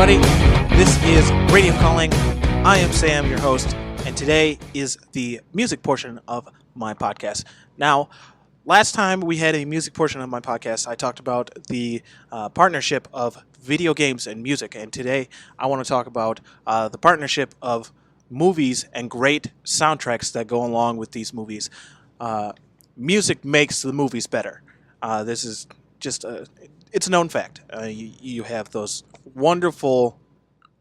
everybody. This is Radio Calling. I am Sam, your host, and today is the music portion of my podcast. Now, last time we had a music portion of my podcast, I talked about the partnership of video games and music, and today I want to talk about the partnership of movies and great soundtracks that go along with these movies. Music makes the movies better. This is just it's a known fact. You have those wonderful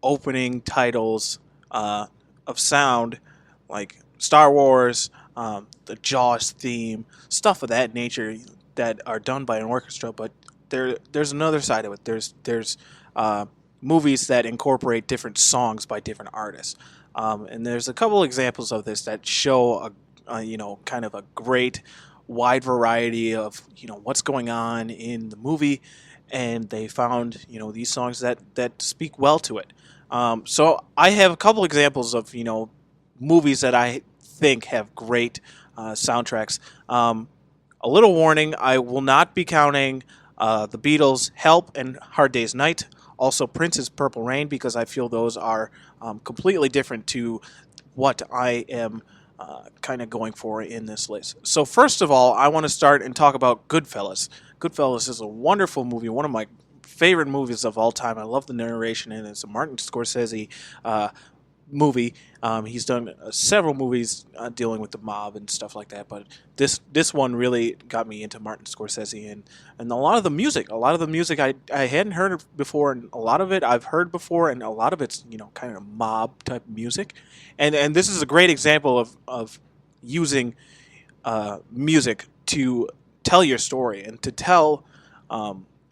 opening titles of sound, like Star Wars, the Jaws theme, stuff of that nature that are done by an orchestra. But there's another side of it. There's movies that incorporate different songs by different artists, and there's a couple examples of this that show kind of a great wide variety of what's going on in the movie, and they found these songs that speak well to it. So I have a couple examples of movies that I think have great soundtracks. A little warning: I will not be counting the Beatles' "Help" and "Hard Day's Night." Also, Prince's "Purple Rain," because I feel those are completely different to what I am kind of going for in this list. So first of all, I want to start and talk about Goodfellas. Goodfellas is a wonderful movie, one of my favorite movies of all time. I love the narration, and it's a Martin Scorsese movie. He's done several movies dealing with the mob and stuff like that, but this one really got me into Martin Scorsese, and a lot of the music I hadn't heard of before, and a lot of it I've heard before, and a lot of it's kind of mob type music, and this is a great example of using music to tell your story and to tell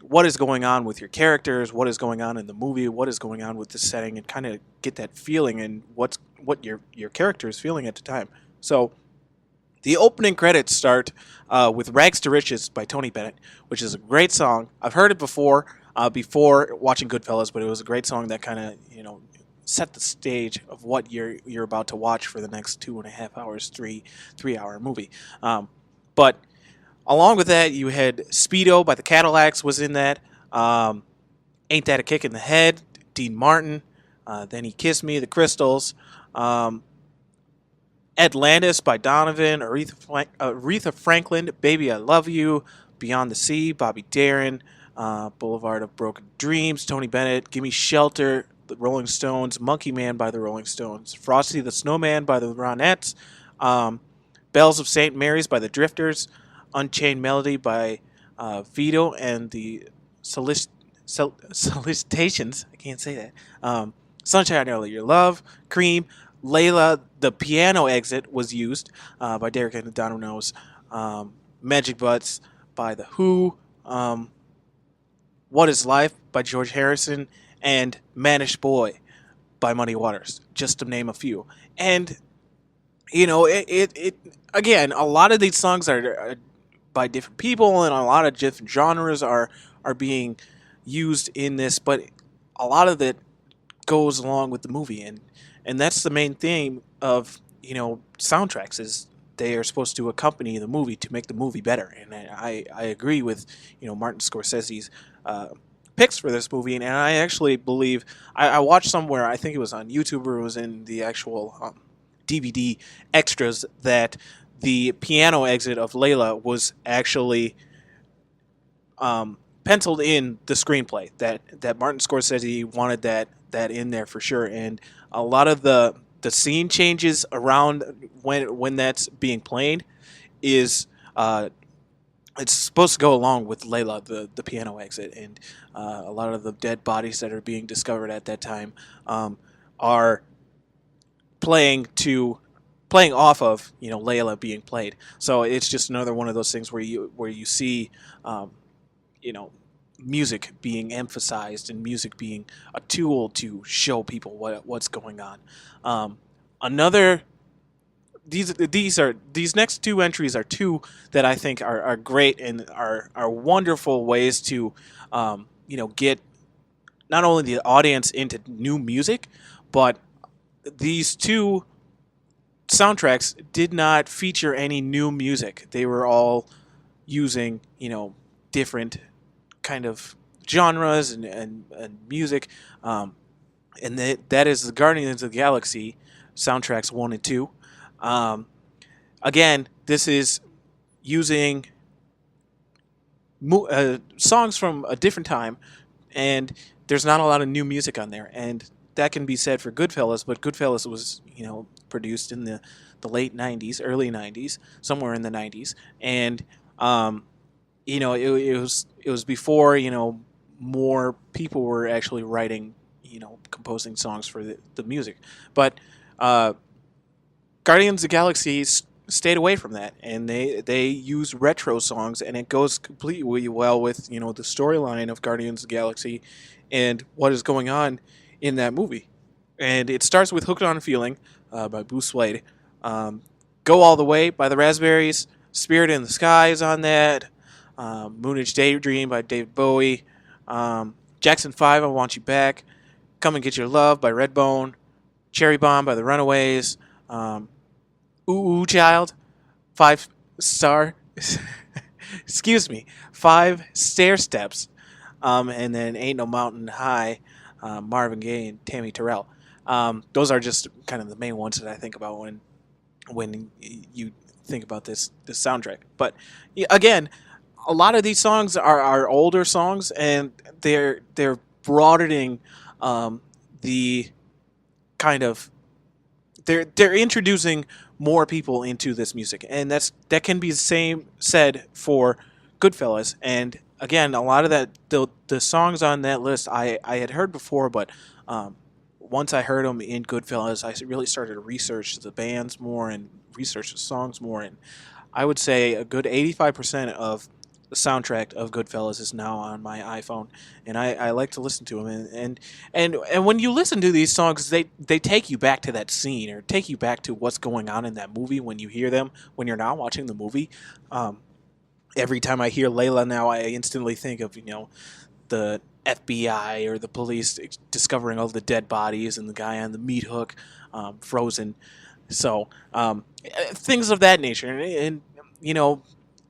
what is going on with your characters, what is going on in the movie, what is going on with the setting, and kind of get that feeling and what your character is feeling at the time. So the opening credits start with "Rags to Riches" by Tony Bennett, which is a great song. I've heard it before watching Goodfellas, but it was a great song that kind of set the stage of what you're about to watch for the next 2.5 hours, 3-hour movie. But along with that, you had "Speedo" by the Cadillacs was in that. "Ain't That a Kick in the Head," Dean Martin. Then "He Kissed Me," the Crystals. "Atlantis" by Donovan. Aretha Franklin, "Baby I Love You." "Beyond the Sea," Bobby Darin. "Boulevard of Broken Dreams," Tony Bennett. "Gimme Shelter," the Rolling Stones. "Monkey Man" by the Rolling Stones. "Frosty the Snowman" by the Ronettes. "Bells of St. Mary's" by the Drifters. "Unchained Melody" by Vito and the Solicitations. I can't say that. "Sunshine All Your Love." "Cream." "Layla," the piano exit was used by Derek and the Dominoes. "Magic Butts" by The Who. "What Is Life" by George Harrison. And "Manish Boy" by Muddy Waters, just to name a few. And it again, a lot of these songs are by different people, and a lot of different genres are being used in this, but a lot of it goes along with the movie, and that's the main theme of soundtracks, is they are supposed to accompany the movie to make the movie better. And I agree with Martin Scorsese's picks for this movie, and I actually believe I watched somewhere, I think it was on YouTube or it was in the actual DVD extras, that the piano exit of Layla was actually penciled in the screenplay, that Martin Scorsese wanted that in there for sure. And a lot of the scene changes around when that's being played is it's supposed to go along with Layla, the piano exit, and a lot of the dead bodies that are being discovered at that time are playing off of Layla being played. So it's just another one of those things where you see music being emphasized and music being a tool to show people what's going on. These next two entries are two that I think are great and are wonderful ways to get not only the audience into new music, but these two soundtracks did not feature any new music. They were all using different kind of genres and music. and that is the Guardians of the Galaxy soundtracks 1 and 2. Um, Again, this is using songs from a different time, and there's not a lot of new music on there, and that can be said for Goodfellas. But Goodfellas was, produced in the late '90s, early '90s, somewhere in the '90s, and um, it was before more people were actually writing, composing songs for the music, but uh, Guardians of the Galaxy stayed away from that, and they use retro songs, and it goes completely well with the storyline of Guardians of the Galaxy and what is going on in that movie. And it starts with "Hooked on a Feeling" by Bruce Wade. Um, "Go All the Way" by the Raspberries. "Spirit in the Sky" is on that. "Moonage Daydream" by David Bowie. Jackson 5, "I Want You Back." "Come and Get Your Love" by Redbone. "Cherry Bomb" by the Runaways. Um, "Ooh Ooh Child," 5 star. Excuse me, 5 stair steps, and then "Ain't No Mountain High," Marvin Gaye and Tammy Terrell. Those are just kind of the main ones that I think about when you think about this soundtrack. But yeah, again, a lot of these songs are older songs, and they're broadening the kind of they're introducing more people into this music, and that can be the same said for Goodfellas. And again, a lot of the songs on that list I had heard before, but once I heard them in Goodfellas, I really started to research the bands more and research the songs more, and I would say a good 85% of the soundtrack of Goodfellas is now on my iPhone, and I like to listen to them. And when you listen to these songs, they take you back to that scene or take you back to what's going on in that movie when you hear them when you're not watching the movie. Um, every time I hear Layla now, I instantly think of the FBI or the police discovering all the dead bodies and the guy on the meat hook, frozen. So things of that nature, and you know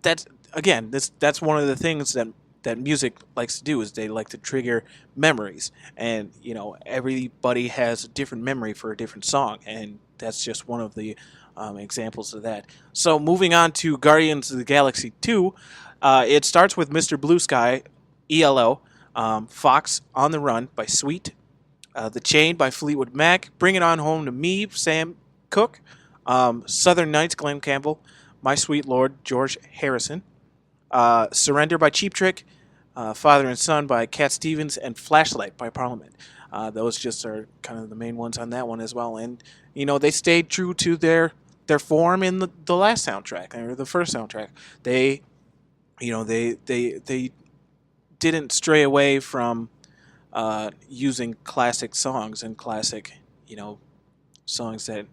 that's again that's one of the things that music likes to do is they like to trigger memories, and everybody has a different memory for a different song, and that's just one of the examples of that. So moving on to Guardians of the Galaxy 2, it starts with Mr. Blue Sky, ELO, Fox on the Run by Sweet, The Chain by Fleetwood Mac, Bring It On Home to Me, Sam Cooke, Southern Nights, Glenn Campbell, My Sweet Lord, George Harrison, Surrender by Cheap Trick, Father and Son by Cat Stevens, and Flashlight by Parliament. Those just are kind of the main ones on that one as well. And, they stayed true to their form in the last soundtrack, or the first soundtrack. They didn't stray away from using classic songs and classic, songs that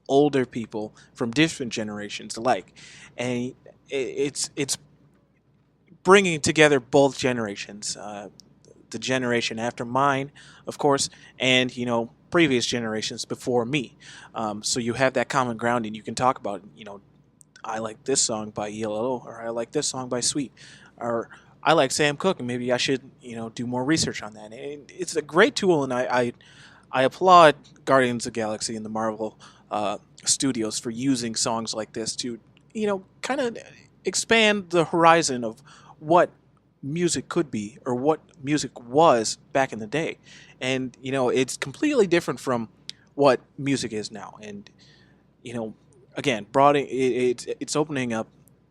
older people from different generations like, and it's bringing together both generations, the generation after mine, of course, and previous generations before me. So you have that common ground, and you can talk about I like this song by ELO, or I like this song by Sweet, or I like Sam Cooke, and maybe I should do more research on that. And it's a great tool, and I applaud Guardians of the Galaxy and the Marvel studios for using songs like this to, kind of expand the horizon of what music could be or what music was back in the day. And, it's completely different from what music is now. And, again, it's opening up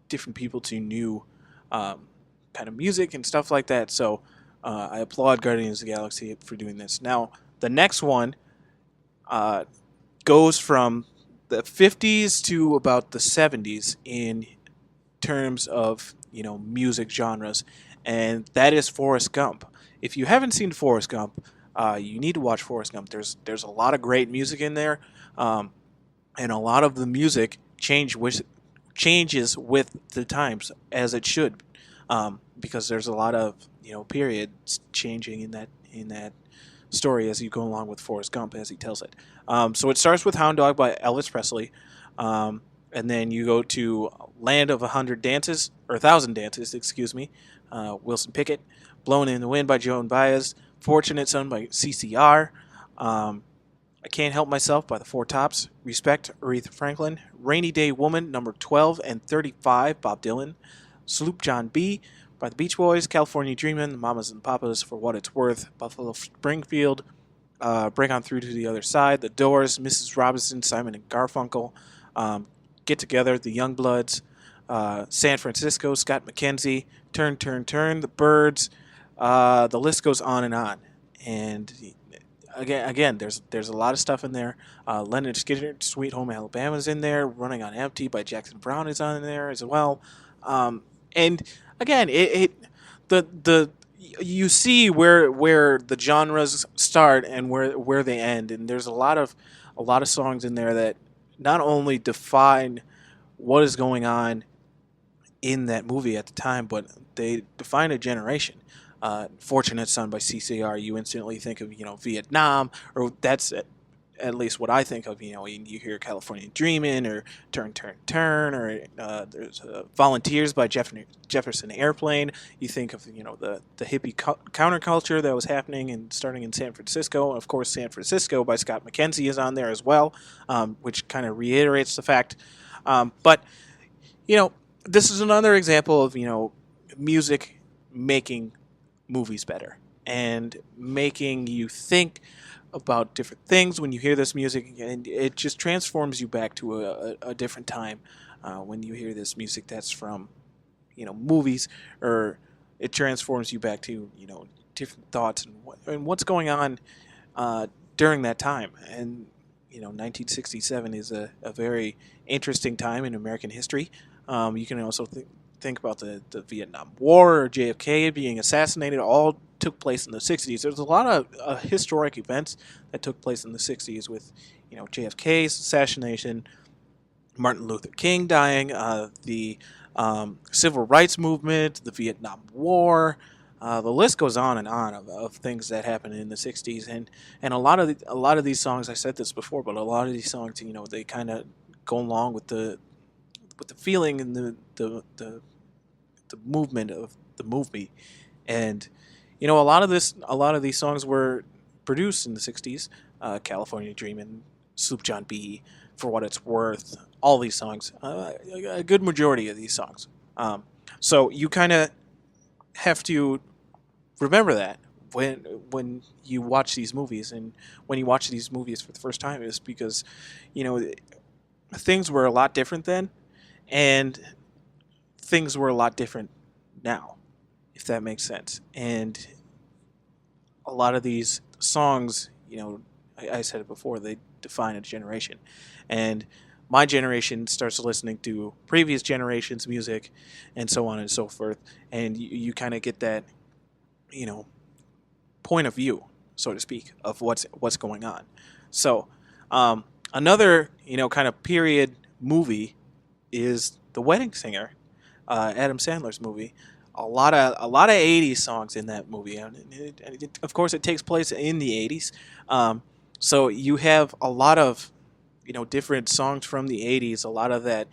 different people to new kind of music and stuff like that. So I applaud Guardians of the Galaxy for doing this. Now, the next one uh, goes from the 50s to about the 70s in terms of music genres, and that is Forrest Gump. If you haven't seen Forrest Gump, you need to watch Forrest Gump. There's a lot of great music in there, and a lot of the music changes with the times as it should, because there's a lot of periods changing in that story as you go along with Forrest Gump as he tells it. So it starts with Hound Dog by Elvis Presley, and then you go to Land of 100 Dances, or 1,000 Dances, excuse me, Wilson Pickett, Blown in the Wind by Joan Baez, Fortunate Son by CCR, I Can't Help Myself by the Four Tops, Respect, Aretha Franklin, Rainy Day Woman, number 12 and 35, Bob Dylan, Sloop John B. by the Beach Boys, California Dreamin', the Mamas and Papas, For What It's Worth, Buffalo Springfield, Break On Through to the Other Side, The Doors, Mrs. Robinson, Simon and Garfunkel, Get Together, The Youngbloods, San Francisco, Scott McKenzie, Turn, Turn, Turn, The Byrds. The list goes on and on. And again, there's a lot of stuff in there. Leonard Skinner, Sweet Home Alabama's in there. Running on Empty by Jackson Browne is on there as well. And again, the you see where the genres start and where they end, and there's a lot of songs in there that not only define what is going on in that movie at the time, but they define a generation. Fortunate Son by CCR, you instantly think of Vietnam, or that's at least what I think of. You hear California Dreamin' or Turn Turn Turn, or there's Volunteers by Jefferson Airplane. You think of the hippie counterculture that was happening and starting in San Francisco. Of course, San Francisco by Scott McKenzie is on there as well, which kind of reiterates the fact. But this is another example of music making movies better and making you think about different things when you hear this music, and it just transforms you back to a different time when you hear this music that's from movies, or it transforms you back to different thoughts and what's going on during that time. And 1967 is a very interesting time in American history. You can also think about the Vietnam War or JFK being assassinated. All took place in the 60s. There's a lot of historic events that took place in the 60s with JFK's assassination, Martin Luther King dying, the civil rights movement, the Vietnam War. The list goes on and on of things that happened in the 60s, and a lot of these songs, I said this before, but a lot of these songs, they kind of go along with the feeling and the movement of the movie. And a lot of these songs were produced in the 60s. California Dreamin', Sloop John B., For What It's Worth, all these songs, a good majority of these songs. So you kind of have to remember that when you watch these movies, and when you watch these movies for the first time, is because things were a lot different then, and things were a lot different now, if that makes sense. And a lot of these songs, I said it before, they define a generation. And my generation starts listening to previous generations' music, and so on and so forth. And you kind of get that, point of view, so to speak, of what's going on. So another, kind of period movie is The Wedding Singer, Adam Sandler's movie. A lot of 80s songs in that movie, and of course it takes place in the 80s. So you have a lot of different songs from the 80s, a lot of that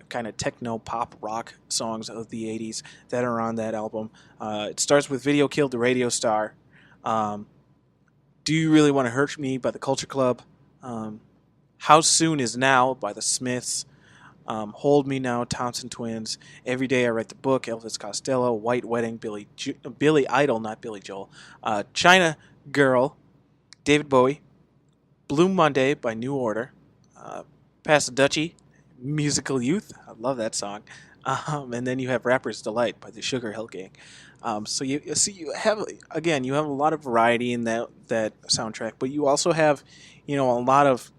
kind of techno pop rock songs of the 80s that are on that album. It starts with Video Killed the Radio Star, Do You Really Want to Hurt Me by the Culture Club, How Soon Is Now by the Smiths, Hold Me Now, Thompson Twins, Every Day I Write the Book, Elvis Costello, White Wedding, Billy Idol, not Billy Joel, China Girl, David Bowie, Blue Monday by New Order, Pass the Dutchie, Musical Youth, I love that song, and then you have Rapper's Delight by the Sugar Hill Gang. So you have a lot of variety in that soundtrack, but you also have a lot of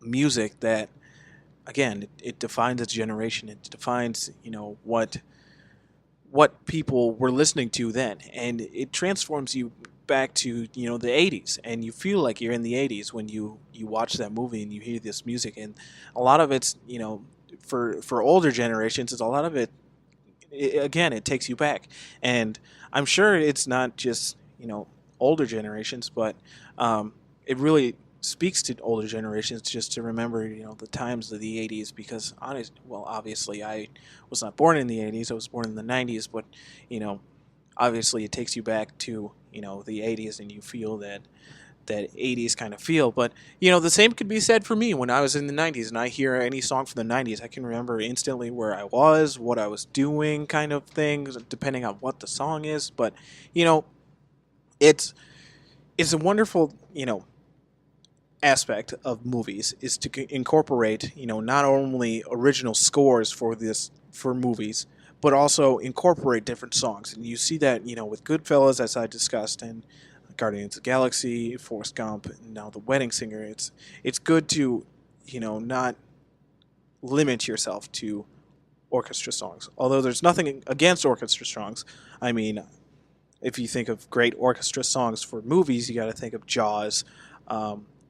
music that, again, it defines a generation. It defines what people were listening to then, and it transforms you back to the 80s, and you feel like you're in the 80s when you watch that movie and you hear this music. And a lot of it's for older generations, it's a lot of it, again, it takes you back. And I'm sure it's not just older generations, but it really speaks to older generations just to remember the times of the 80s, because obviously I was not born in the 80s, I was born in the 90s, but obviously it takes you back to the 80s, and you feel that 80s kind of feel. But the same could be said for me when I was in the 90s and I hear any song from the 90s. I can remember instantly where I was, what I was doing, kind of things, depending on what the song is. But you know, it's it's a wonderful aspect of movies is to incorporate not only original scores for movies, but also incorporate different songs. And you see that with Goodfellas, as I discussed, and Guardians of the Galaxy, Forrest Gump, and now The Wedding Singer. It's good to not limit yourself to orchestra songs. Although there's nothing against orchestra songs. I mean, if you think of great orchestra songs for movies, you got to think of Jaws,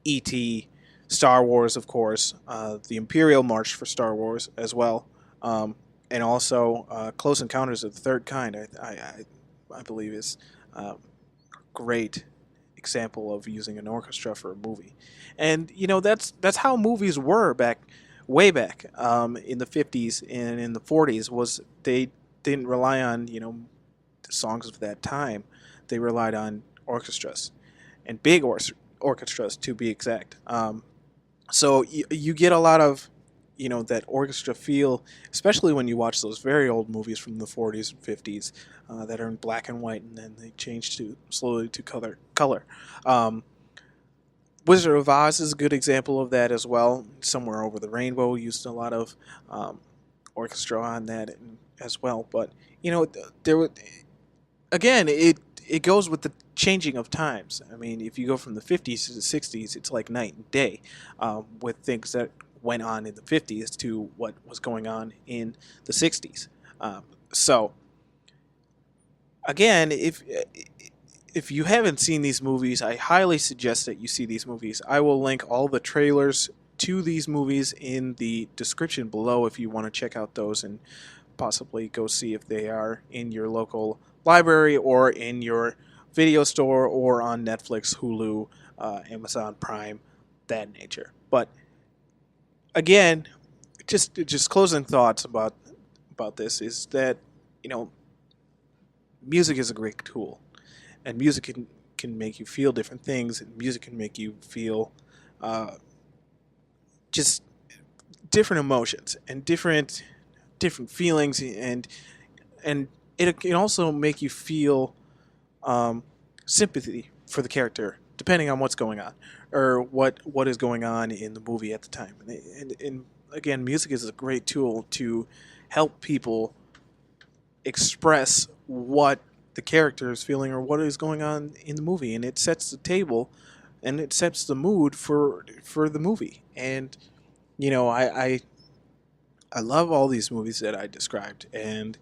E.T., Star Wars, of course, the Imperial March for Star Wars as well, and also Close Encounters of the Third Kind. I believe is a great example of using an orchestra for a movie, and that's how movies were way back in the 50s and in the 40s. Was they didn't rely on the songs of that time. They relied on orchestras and big orchestras to be exact. So you get a lot of that orchestra feel, especially when you watch those very old movies from the 40s and 50s that are in black and white, and then they change to slowly to color. Wizard of Oz is a good example of that as well. Somewhere Over the Rainbow used a lot of orchestra on that as well. But there would again it goes with the changing of times. I mean, if you go from the 50s to the 60s, it's like night and day with things that went on in the 50s to what was going on in the 60s. So again, if you haven't seen these movies, I highly suggest that you see these movies. I will link all the trailers to these movies in the description below if you want to check out those and possibly go see if they are in your local library or in your video store or on Netflix, Hulu, Amazon Prime, that nature. But again, just closing thoughts about this is that music is a great tool, and music can make you feel different things, and music can make you feel just different emotions and different feelings, and it can also make you feel sympathy for the character, depending on what's going on or what is going on in the movie at the time. And again, music is a great tool to help people express what the character is feeling or what is going on in the movie, and it sets the table and it sets the mood for the movie. And I love all these movies that I described, and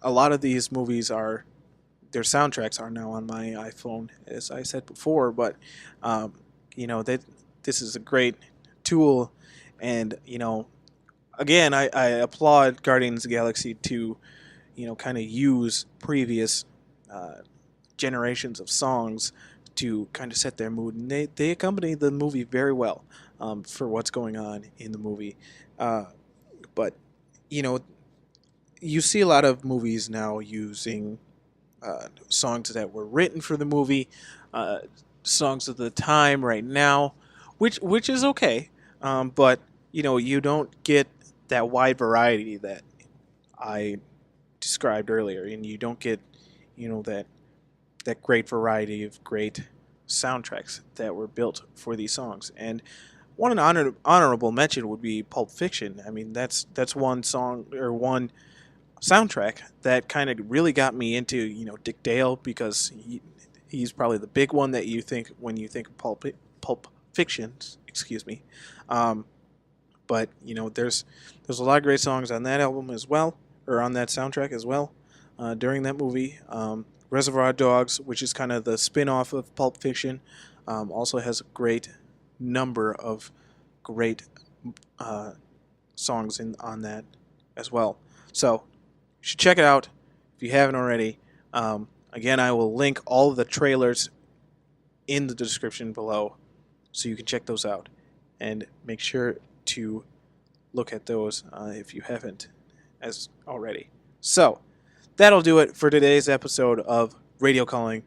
a lot of these movies their soundtracks are now on my iPhone, as I said before. But this is a great tool, and again, I applaud Guardians of the Galaxy to kind of use previous generations of songs to kind of set their mood, and they accompany the movie very well for what's going on in the movie. But you see a lot of movies now using songs that were written for the movie, songs of the time right now, which is okay, but you don't get that wide variety that I described earlier, and you don't get that great variety of great soundtracks that were built for these songs. And one honorable mention would be Pulp Fiction. I mean, that's one song or one soundtrack that kind of really got me into Dick Dale, because he's probably the big one that you think when you think of Pulp Fiction. Excuse me. But there's a lot of great songs on that album as well, or on that soundtrack as well. During that movie, Reservoir Dogs, which is kind of the spin-off of Pulp Fiction, also has a great number of great songs on that as well. So you should check it out if you haven't already. Again, I will link all of the trailers in the description below, so you can check those out, and make sure to look at those if you haven't as already. So that'll do it for today's episode of Radio Calling.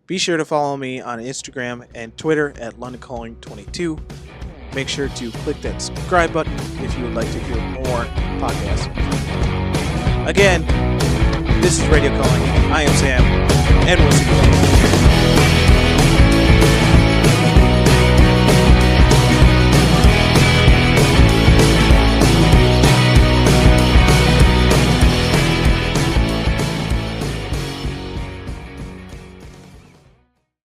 Be sure to follow me on Instagram and Twitter at LondonCalling22. Make sure to click that subscribe button if you would like to hear more podcasts. Again, this is Radio Calling. I am Sam, and we'll see you later.